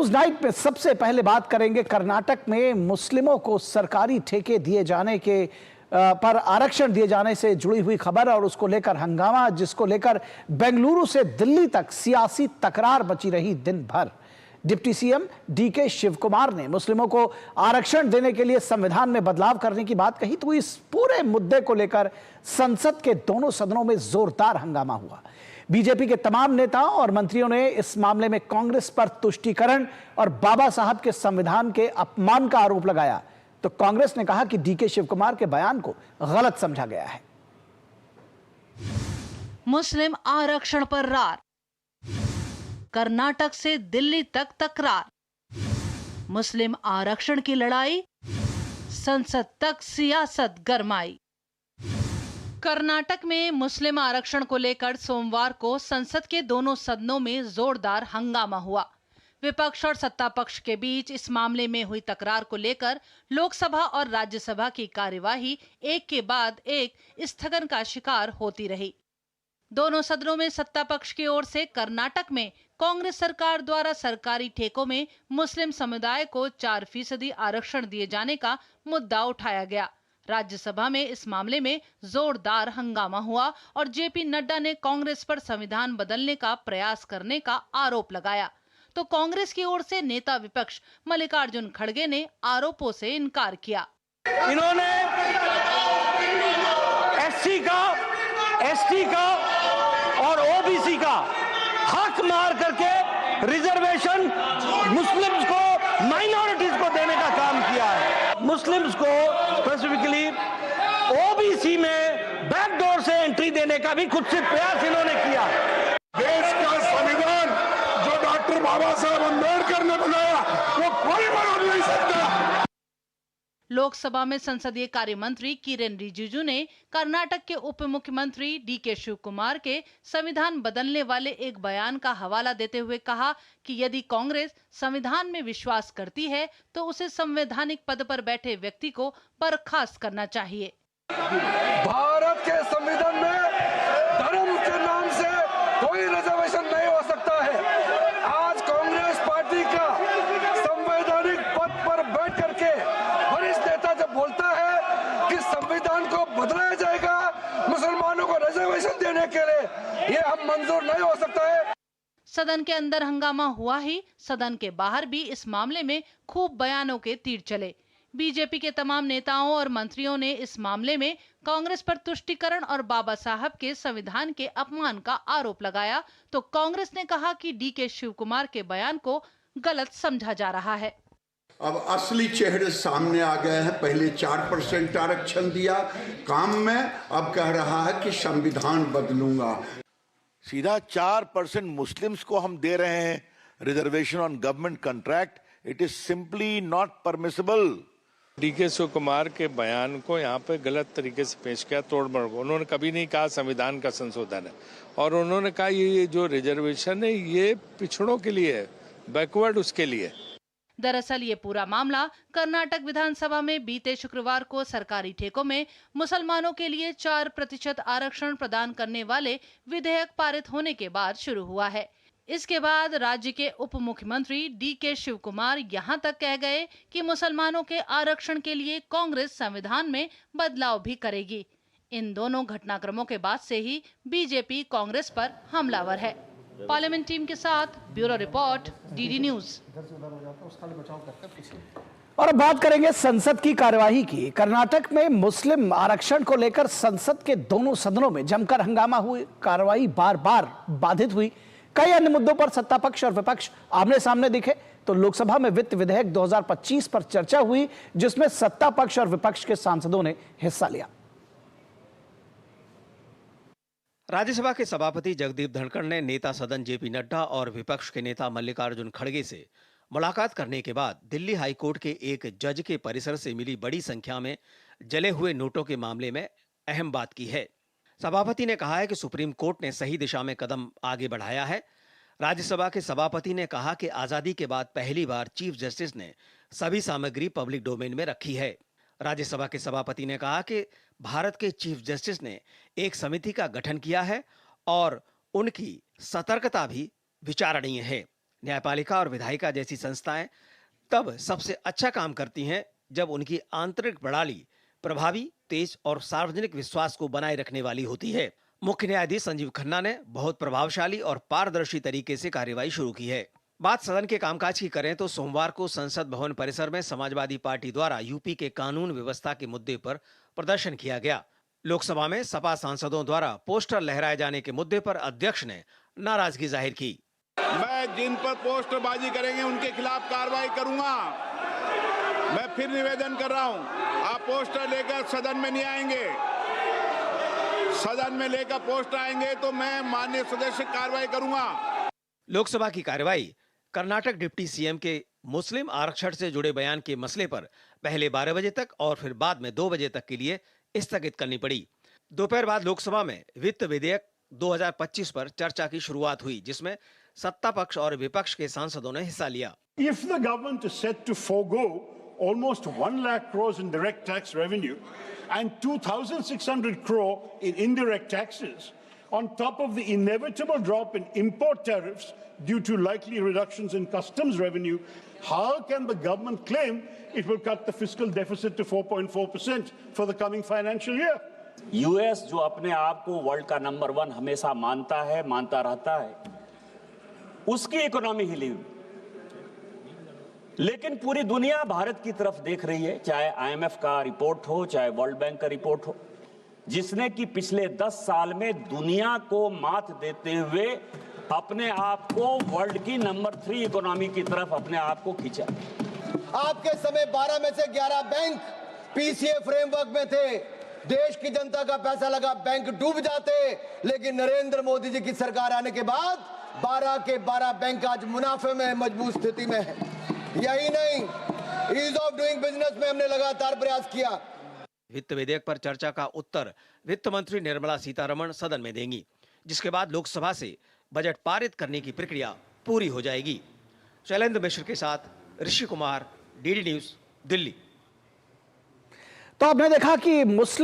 News night पे सबसे पहले बात करेंगे कर्नाटक में मुस्लिमों को सरकारी ठेके दिए जाने के पर आरक्षण दिए जाने से जुड़ी हुई खबर और उसको लेकर हंगामा, जिसको लेकर बेंगलुरु से दिल्ली तक सियासी तकरार बची रही दिन भर। डिप्टी सीएम डीके शिवकुमार ने मुस्लिमों को आरक्षण देने के लिए संविधान में बदलाव करने की बात कही, तो इस पूरे मुद्दे को लेकर संसद के दोनों सदनों में जोरदार हंगामा हुआ। बीजेपी के तमाम नेताओं और मंत्रियों ने इस मामले में कांग्रेस पर तुष्टीकरण और बाबा साहब के संविधान के अपमान का आरोप लगाया, तो कांग्रेस ने कहा कि डीके शिवकुमार के बयान को गलत समझा गया है। मुस्लिम आरक्षण पर रार, कर्नाटक से दिल्ली तक तकरार, मुस्लिम आरक्षण की लड़ाई, संसद तक सियासत गरमाई। कर्नाटक में मुस्लिम आरक्षण को लेकर सोमवार को संसद के दोनों सदनों में जोरदार हंगामा हुआ। विपक्ष और सत्ता पक्ष के बीच इस मामले में हुई तकरार को लेकर लोकसभा और राज्यसभा की कार्यवाही एक के बाद एक स्थगन का शिकार होती रही। दोनों सदनों में सत्ता पक्ष की ओर से कर्नाटक में कांग्रेस सरकार द्वारा सरकारी ठेकों में मुस्लिम समुदाय को 4% आरक्षण दिए जाने का मुद्दा उठाया गया। राज्यसभा में इस मामले में जोरदार हंगामा हुआ और जेपी नड्डा ने कांग्रेस पर संविधान बदलने का प्रयास करने का आरोप लगाया, तो कांग्रेस की ओर से नेता विपक्ष मल्लिकार्जुन खड़गे ने आरोपों से इनकार किया। इन्होंने एससी का, एसटी का और ओबीसी का हक मार करके रिजर्वेशन मुस्लिम्स को, माइनॉरिटीज को देने का काम किया है। मुस्लिम्स को स्पेसिफिकली ओबीसी में बैकडोर से एंट्री देने का भी कुछ प्रयास इन्होंने किया। देश का संविधान जो डॉक्टर बाबा साहब अम्बेडकर ने बनाया वो कोई बदल नहीं सकता। लोकसभा में संसदीय कार्य मंत्री किरेन रिजिजू ने कर्नाटक के उप मुख्यमंत्री डीके शिवकुमार के संविधान बदलने वाले एक बयान का हवाला देते हुए कहा कि यदि कांग्रेस संविधान में विश्वास करती है तो उसे संवैधानिक पद पर बैठे व्यक्ति को बर्खास्त करना चाहिए। भारत के संविधान में धर्म के नाम से कोई रिजर्वेशन नहीं हो सकता है। आज कांग्रेस पार्टी का संवैधानिक पद पर बैठ करके वरिष्ठ नेता जब बोलता है कि संविधान को बदलाया जाएगा मुसलमानों को रिजर्वेशन देने के लिए, ये हम मंजूर नहीं हो सकता है। सदन के अंदर हंगामा हुआ ही, सदन के बाहर भी इस मामले में खूब बयानों के तीर चले। बीजेपी के तमाम नेताओं और मंत्रियों ने इस मामले में कांग्रेस पर तुष्टीकरण और बाबा साहब के संविधान के अपमान का आरोप लगाया, तो कांग्रेस ने कहा कि डीके शिवकुमार के बयान को गलत समझा जा रहा है। अब असली चेहरे सामने आ गए हैं। पहले 4% आरक्षण दिया काम में, अब कह रहा है कि संविधान बदलूंगा। सीधा 4% मुस्लिम्स को हम दे रहे हैं reservation on government contract. It is simply not permissible. DK Shivakumar के बयान को यहाँ पे गलत तरीके से पेश किया, तोड़मोड़ को। उन्होंने कभी नहीं कहा संविधान का संशोधन है, और उन्होंने कहा ये जो रिजर्वेशन है ये पिछड़ों के लिए है, बैकवर्ड उसके लिए। दरअसल ये पूरा मामला कर्नाटक विधानसभा में बीते शुक्रवार को सरकारी ठेकों में मुसलमानों के लिए 4% आरक्षण प्रदान करने वाले विधेयक पारित होने के बाद शुरू हुआ है। इसके बाद राज्य के उप मुख्यमंत्री डीके शिवकुमार यहां तक कह गए कि मुसलमानों के आरक्षण के लिए कांग्रेस संविधान में बदलाव भी करेगी। इन दोनों घटनाक्रमों के बाद से ही बीजेपी कांग्रेस पर हमलावर है। पार्लियामेंट टीम के साथ ब्यूरो रिपोर्ट, डीडी न्यूज। और अब बात करेंगे संसद की कार्यवाही की। कर्नाटक में मुस्लिम आरक्षण को लेकर संसद के दोनों सदनों में जमकर हंगामा हुई, कार्यवाही बार बार बाधित हुई। कई अन्य मुद्दों पर सत्ता पक्ष और विपक्ष आमने सामने दिखे, तो लोकसभा में वित्त विधेयक 2025 पर चर्चा हुई, जिसमें सत्ता पक्ष और विपक्ष के सांसदों ने हिस्सा लिया। राज्यसभा के सभापति जगदीप धनखड़ ने नेता सदन जेपी नड्डा और विपक्ष के नेता मल्लिकार्जुन खड़गे से मुलाकात करने के बाद दिल्ली हाईकोर्ट के एक जज के परिसर से मिली बड़ी संख्या में जले हुए नोटों के मामले में अहम बात की है। सभापति ने कहा है कि सुप्रीम कोर्ट ने सही दिशा में कदम आगे बढ़ाया है। राज्यसभा के सभापति ने कहा कि आजादी के बाद पहली बार चीफ जस्टिस ने सभी सामग्री पब्लिक डोमेन में रखी है। राज्यसभा के सभापति ने कहा कि भारत के चीफ जस्टिस ने एक समिति का गठन किया है और उनकी सतर्कता भी विचारणीय है। न्यायपालिका और विधायिका जैसी संस्थाएं तब सबसे अच्छा काम करती हैं जब उनकी आंतरिक प्रणाली प्रभावी, तेज और सार्वजनिक विश्वास को बनाए रखने वाली होती है। मुख्य न्यायाधीश संजीव खन्ना ने बहुत प्रभावशाली और पारदर्शी तरीके से कार्यवाही शुरू की है। बात सदन के कामकाज की करें तो सोमवार को संसद भवन परिसर में समाजवादी पार्टी द्वारा यूपी के कानून व्यवस्था के मुद्दे पर प्रदर्शन किया गया। लोकसभा में सपा सांसदों द्वारा पोस्टर लहराए जाने के मुद्दे पर अध्यक्ष ने नाराजगी जाहिर की। मैं जिन पर पोस्टरबाजी करेंगे उनके खिलाफ कार्रवाई करूंगा। मैं फिर निवेदन कर रहा हूं, आप पोस्टर लेकर सदन में नहीं आएंगे। सदन में लेकर पोस्टर आएंगे तो मैं माननीय सदस्य कार्रवाई करूंगा। लोकसभा की कार्रवाई कर्नाटक डिप्टी सीएम के मुस्लिम आरक्षण से जुड़े बयान के मसले पर पहले 12 बजे तक और फिर बाद में 2 बजे तक के लिए स्थगित करनी पड़ी। दोपहर बाद लोकसभा में वित्त विधेयक 2025 पर चर्चा की शुरुआत हुई, जिसमें सत्ता पक्ष और विपक्ष के सांसदों ने हिस्सा लिया। If the government is set to forego almost 1 lakh crores in direct tax revenue and 2,600 crore in indirect taxes, on top of the inevitable drop in import tariffs due to likely reductions in customs revenue, how can the government claim it will cut the fiscal deficit to 4.4% for the coming financial year? US जो अपने आप को world का number 1 हमेशा मानता है, मानता रहता है, उसकी इकोनॉमी हिली हुई, लेकिन पूरी दुनिया भारत की तरफ देख रही है, चाहे आईएमएफ का रिपोर्ट हो, चाहे वर्ल्ड बैंक का रिपोर्ट हो, जिसने कि पिछले 10 साल में दुनिया को मात देते हुए अपने आप को वर्ल्ड की नंबर 3 इकोनॉमी की तरफ अपने आप को खींचा। आपके समय 12 में से 11 बैंक पीसीए फ्रेमवर्क में थे। देश की जनता का पैसा लगा, बैंक डूब जाते, लेकिन नरेंद्र मोदी जी की सरकार आने के बाद 12 के 12 बैंक आज मुनाफे में मजबूत स्थिति में है। यही नहीं, ईज ऑफ डूइंग बिजनेस में हमने लगातार प्रयास किया। वित्त विधेयक पर चर्चा का उत्तर वित्त मंत्री निर्मला सीतारमण सदन में देंगी, जिसके बाद लोकसभा से बजट पारित करने की प्रक्रिया पूरी हो जाएगी। शैलेंद्र मिश्र के साथ ऋषि कुमार, डीडी न्यूज, दिल्ली। तो आपने देखा कि मुस्लिम